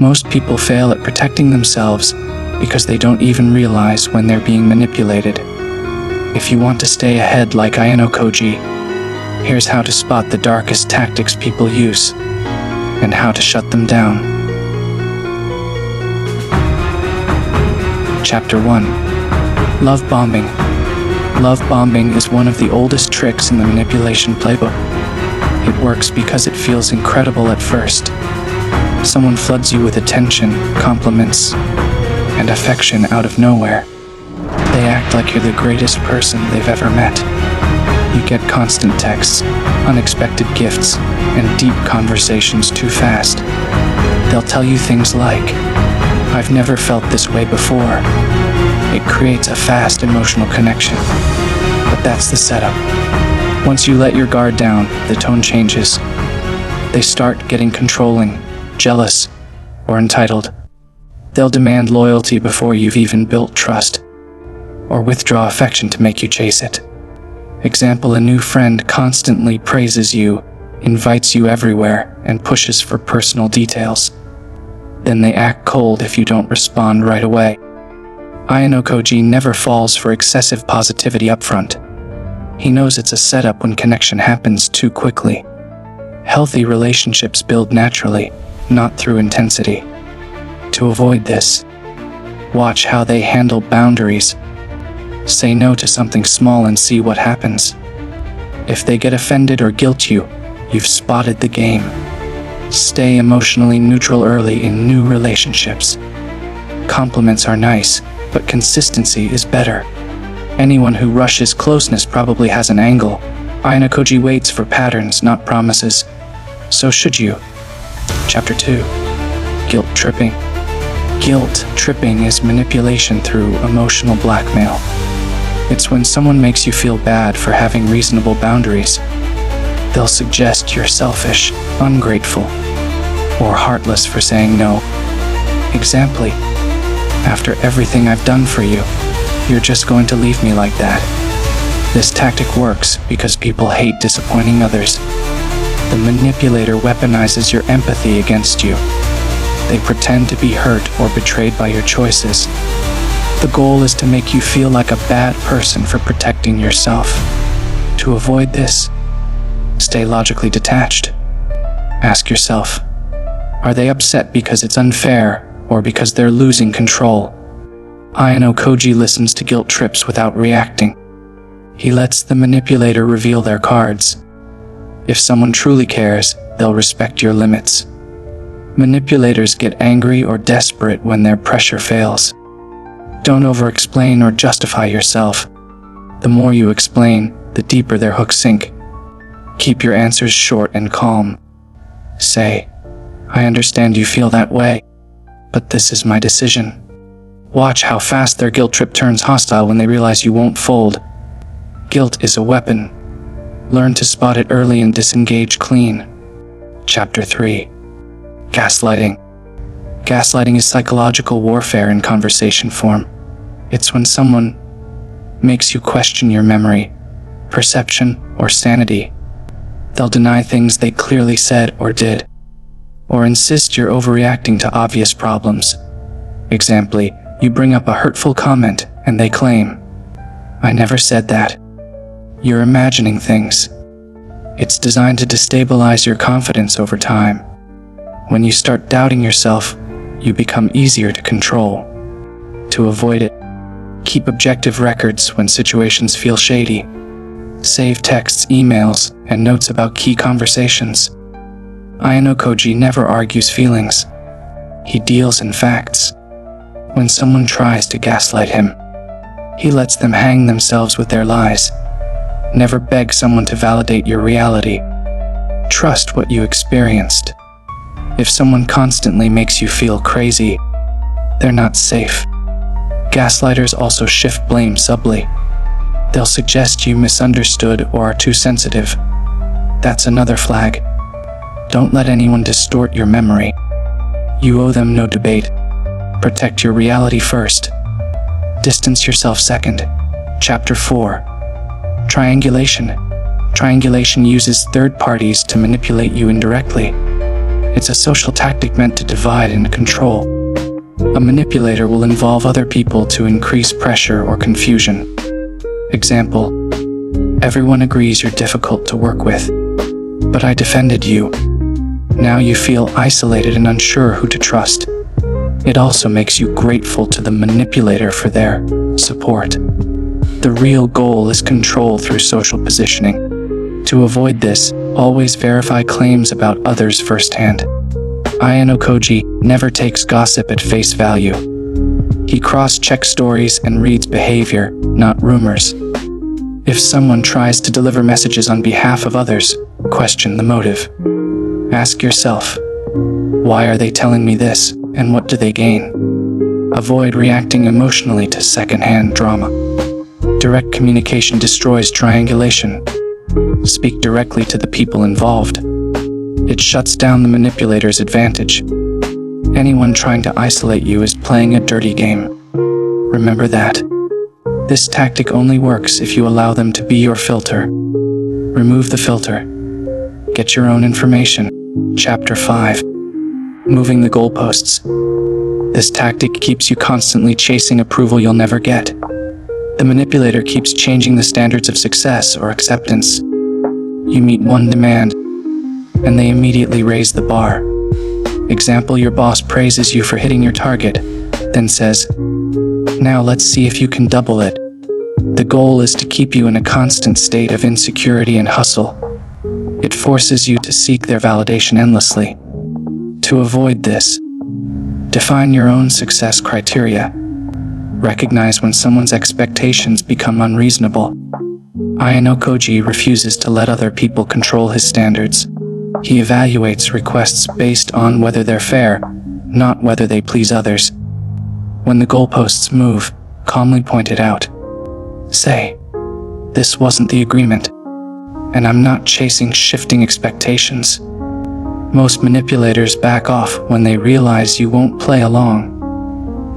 Most people fail at protecting themselves because they don't even realize when they're being manipulated. If you want to stay ahead like Ayanokoji, here's how to spot the darkest tactics people use and how to shut them down. Chapter 1. Love bombing. Love bombing is one of the oldest tricks in the manipulation playbook. It works because it feels incredible at first. Someone floods you with attention, compliments, and affection out of nowhere. They act like you're the greatest person they've ever met. You get constant texts, unexpected gifts, and deep conversations too fast. They'll tell you things like, "I've never felt this way before." It creates a fast emotional connection. But that's the setup. Once you let your guard down, the tone changes. They start getting controlling, jealous, or entitled. They'll demand loyalty before you've even built trust, or withdraw affection to make you chase it. Example: a new friend constantly praises you, invites you everywhere, and pushes for personal details. Then they act cold if you don't respond right away. Ayanokoji never falls for excessive positivity upfront. He knows it's a setup when connection happens too quickly. Healthy relationships build naturally, not through intensity. To avoid this, watch how they handle boundaries. Say no to something small and see what happens. If they get offended or guilt you, you've spotted the game. Stay emotionally neutral early in new relationships. Compliments are nice, but consistency is better. Anyone who rushes closeness probably has an angle. Ayanokoji waits for patterns, not promises. So should you. Chapter 2. Guilt tripping. Guilt tripping is manipulation through emotional blackmail. It's when someone makes you feel bad for having reasonable boundaries. They'll suggest you're selfish, ungrateful, or heartless for saying no. Example: "After everything I've done for you, you're just going to leave me like that." This tactic works because people hate disappointing others. The manipulator weaponizes your empathy against you. They pretend to be hurt or betrayed by your choices. The goal is to make you feel like a bad person for protecting yourself. To avoid this, stay logically detached. Ask yourself, are they upset because it's unfair or because they're losing control? Ayanokoji listens to guilt trips without reacting. He lets the manipulator reveal their cards. If someone truly cares, they'll respect your limits. Manipulators get angry or desperate when their pressure fails. Don't over-explain or justify yourself. The more you explain, the deeper their hooks sink. Keep your answers short and calm. Say, "I understand you feel that way, but this is my decision." Watch how fast their guilt trip turns hostile when they realize you won't fold. Guilt is a weapon. Learn to spot it early and disengage clean. Chapter 3. Gaslighting. Gaslighting is psychological warfare in conversation form. It's when someone makes you question your memory, perception, or sanity. They'll deny things they clearly said or did, or insist you're overreacting to obvious problems. Example: you bring up a hurtful comment and they claim, "I never said that." You're imagining things. It's designed to destabilize your confidence over time. When you start doubting yourself, you become easier to control. To avoid it, keep objective records when situations feel shady. Save texts, emails, and notes about key conversations. Ayanokoji never argues feelings. He deals in facts. When someone tries to gaslight him, he lets them hang themselves with their lies. Never beg someone to validate your reality. Trust what you experienced. If someone constantly makes you feel crazy, they're not safe. Gaslighters also shift blame subtly. They'll suggest you misunderstood or are too sensitive. That's another flag. Don't let anyone distort your memory. You owe them no debate. Protect your reality first. Distance yourself second. Chapter 4. Triangulation. Triangulation uses third parties to manipulate you indirectly. It's a social tactic meant to divide and control. A manipulator will involve other people to increase pressure or confusion. Example: everyone agrees you're difficult to work with, but I defended you. Now you feel isolated and unsure who to trust. It also makes you grateful to the manipulator for their support. The real goal is control through social positioning. To avoid this, always verify claims about others firsthand. Ayanokoji never takes gossip at face value. He cross-checks stories and reads behavior, not rumors. If someone tries to deliver messages on behalf of others, question the motive. Ask yourself, why are they telling me this, and what do they gain? Avoid reacting emotionally to second-hand drama. Direct communication destroys triangulation. Speak directly to the people involved. It shuts down the manipulator's advantage. Anyone trying to isolate you is playing a dirty game. Remember that. This tactic only works if you allow them to be your filter. Remove the filter. Get your own information. Chapter 5. Moving the goalposts. This tactic keeps you constantly chasing approval you'll never get. The manipulator keeps changing the standards of success or acceptance. You meet one demand, and they immediately raise the bar. Example: your boss praises you for hitting your target, then says, "Now let's see if you can double it." The goal is to keep you in a constant state of insecurity and hustle. It forces you to seek their validation endlessly. To avoid this, define your own success criteria. Recognize when someone's expectations become unreasonable. Ayanokoji refuses to let other people control his standards. He evaluates requests based on whether they're fair, not whether they please others. When the goalposts move, calmly point it out. Say, "This wasn't the agreement, and I'm not chasing shifting expectations." Most manipulators back off when they realize you won't play along.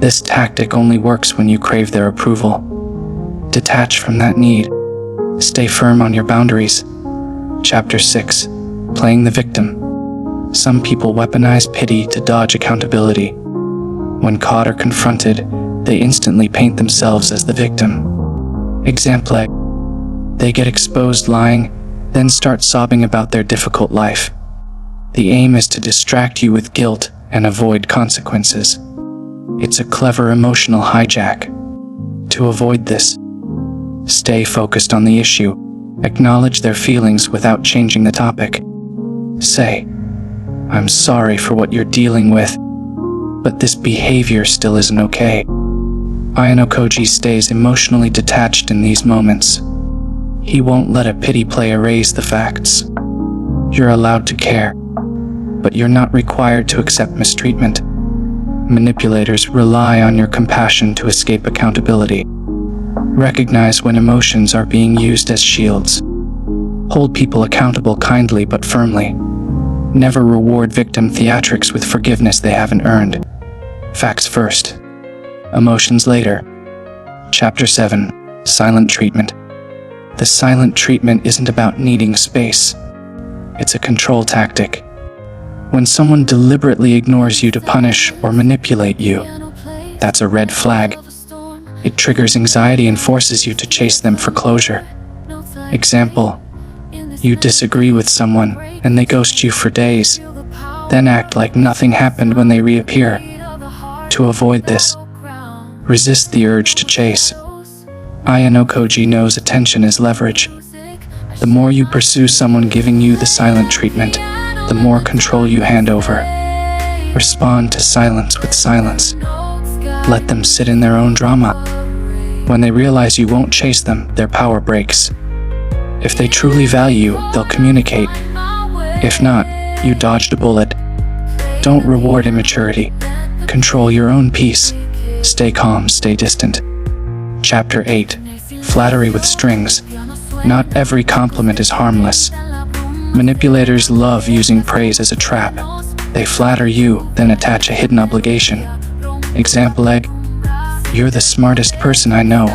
This tactic only works when you crave their approval. Detach from that need. Stay firm on your boundaries. Chapter 6. Playing the victim. Some people weaponize pity to dodge accountability. When caught or confronted, they instantly paint themselves as the victim. Example: they get exposed lying, then start sobbing about their difficult life. The aim is to distract you with guilt and avoid consequences. It's a clever emotional hijack. To avoid this, stay focused on the issue. Acknowledge their feelings without changing the topic. Say, "I'm sorry for what you're dealing with, but this behavior still isn't okay." Ayanokoji stays emotionally detached in these moments. He won't let a pity play erase the facts. You're allowed to care, but you're not required to accept mistreatment. Manipulators rely on your compassion to escape accountability. Recognize when emotions are being used as shields. Hold people accountable kindly but firmly. Never reward victim theatrics with forgiveness they haven't earned. Facts first, emotions later. Chapter 7. Silent treatment. The silent treatment isn't about needing space. It's a control tactic. When someone deliberately ignores you to punish or manipulate you, that's a red flag. It triggers anxiety and forces you to chase them for closure. Example: you disagree with someone and they ghost you for days, then act like nothing happened when they reappear. To avoid this, resist the urge to chase. Ayanokoji knows attention is leverage. The more you pursue someone giving you the silent treatment, the more control you hand over. Respond to silence with silence. Let them sit in their own drama. When they realize you won't chase them, their power breaks. If they truly value you, they'll communicate. If not, you dodged a bullet. Don't reward immaturity. Control your own peace. Stay calm, stay distant. Chapter 8. Flattery with strings. Not every compliment is harmless. Manipulators love using praise as a trap. They flatter you, then attach a hidden obligation. Example: "You're the smartest person I know.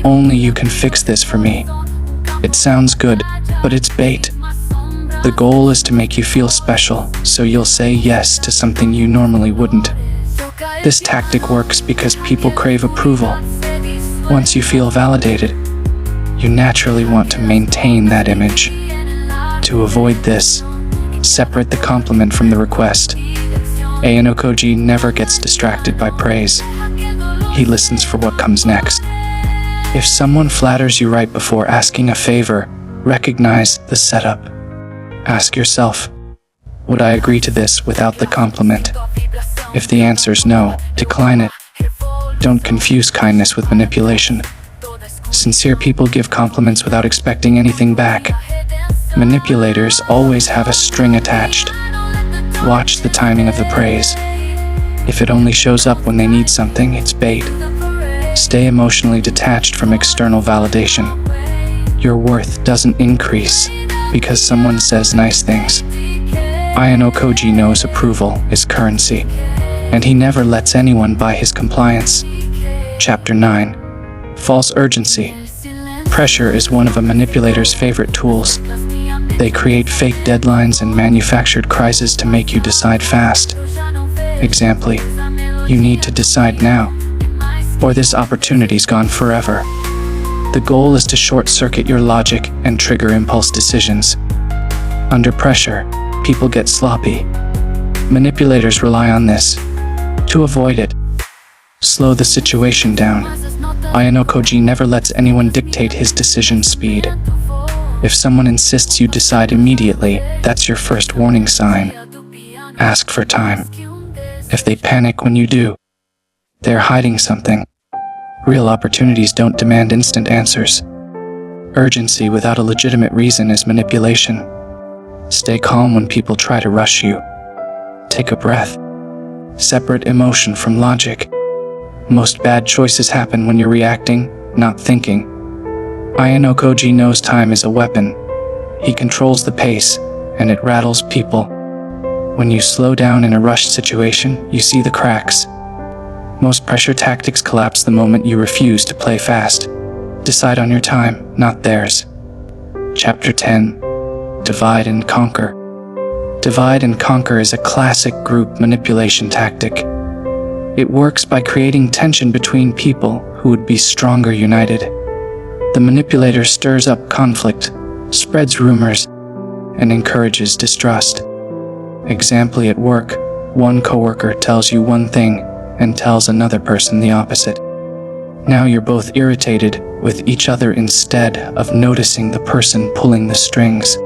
Only you can fix this for me." It sounds good, but it's bait. The goal is to make you feel special, so you'll say yes to something you normally wouldn't. This tactic works because people crave approval. Once you feel validated, you naturally want to maintain that image. To avoid this, separate the compliment from the request. Ayanokoji never gets distracted by praise. He listens for what comes next. If someone flatters you right before asking a favor, recognize the setup. Ask yourself, would I agree to this without the compliment? If the answer's no, decline it. Don't confuse kindness with manipulation. Sincere people give compliments without expecting anything back. Manipulators always have a string attached. Watch the timing of the praise. If it only shows up when they need something, it's bait. Stay emotionally detached from external validation. Your worth doesn't increase because someone says nice things. Ayanokoji knows approval is currency, and he never lets anyone buy his compliance. Chapter 9. False urgency. Pressure is one of a manipulator's favorite tools. They create fake deadlines and manufactured crises to make you decide fast. Example, you need to decide now, or this opportunity's gone forever. The goal is to short-circuit your logic and trigger impulse decisions. Under pressure, people get sloppy. Manipulators rely on this. To avoid it, slow the situation down. Ayanokoji never lets anyone dictate his decision speed. If someone insists you decide immediately, that's your first warning sign. Ask for time. If they panic when you do, they're hiding something. Real opportunities don't demand instant answers. Urgency without a legitimate reason is manipulation. Stay calm when people try to rush you. Take a breath. Separate emotion from logic. Most bad choices happen when you're reacting, not thinking. Ayanokoji knows time is a weapon. He controls the pace, and it rattles people. When you slow down in a rushed situation, you see the cracks. Most pressure tactics collapse the moment you refuse to play fast. Decide on your time, not theirs. Chapter 10. Divide and conquer. Divide and conquer is a classic group manipulation tactic. It works by creating tension between people who would be stronger united. The manipulator stirs up conflict, spreads rumors, and encourages distrust. Example at work, one coworker tells you one thing and tells another person the opposite. Now you're both irritated with each other instead of noticing the person pulling the strings.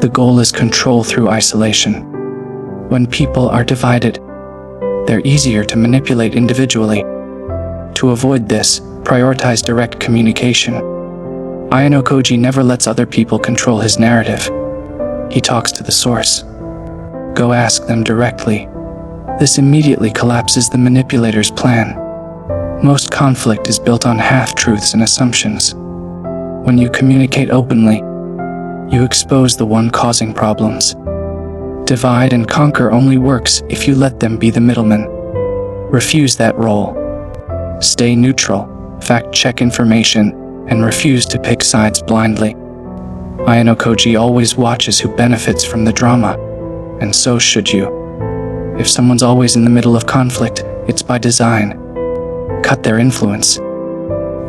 The goal is control through isolation. When people are divided, they're easier to manipulate individually. To avoid this, prioritize direct communication. Ayanokoji never lets other people control his narrative. He talks to the source. Go ask them directly. This immediately collapses the manipulator's plan. Most conflict is built on half-truths and assumptions. When you communicate openly, you expose the one causing problems. Divide and conquer only works if you let them be the middleman. Refuse that role. Stay neutral, fact-check information, and refuse to pick sides blindly. Ayanokoji always watches who benefits from the drama, and so should you. If someone's always in the middle of conflict, it's by design. Cut their influence.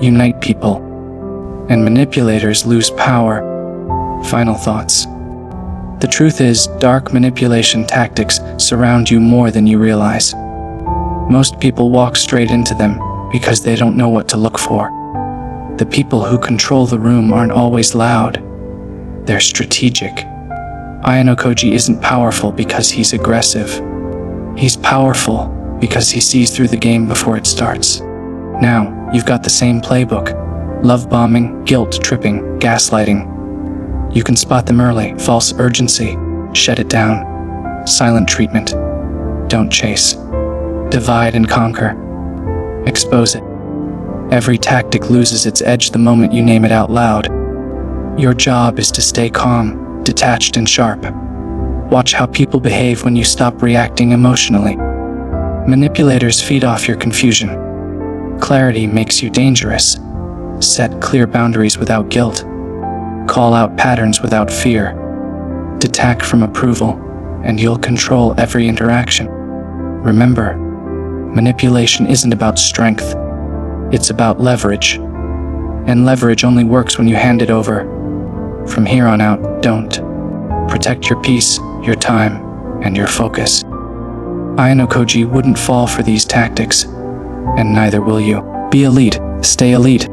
Unite people. And manipulators lose power. Final thoughts. The truth is, dark manipulation tactics surround you more than you realize. Most people walk straight into them because they don't know what to look for. The people who control the room aren't always loud. They're strategic. Ayanokoji isn't powerful because he's aggressive. He's powerful because he sees through the game before it starts. Now, you've got the same playbook. Love bombing, guilt tripping, gaslighting. You can spot them early. False urgency. Shut it down. Silent treatment. Don't chase. Divide and conquer. Expose it. Every tactic loses its edge the moment you name it out loud. Your job is to stay calm, detached and sharp. Watch how people behave when you stop reacting emotionally. Manipulators feed off your confusion. Clarity makes you dangerous. Set clear boundaries without guilt. Call out patterns without fear. Detach from approval, and you'll control every interaction. Remember, manipulation isn't about strength. It's about leverage. And leverage only works when you hand it over. From here on out, don't. Protect your peace, your time, and your focus. Ayanokoji wouldn't fall for these tactics, and neither will you. Be elite, stay elite.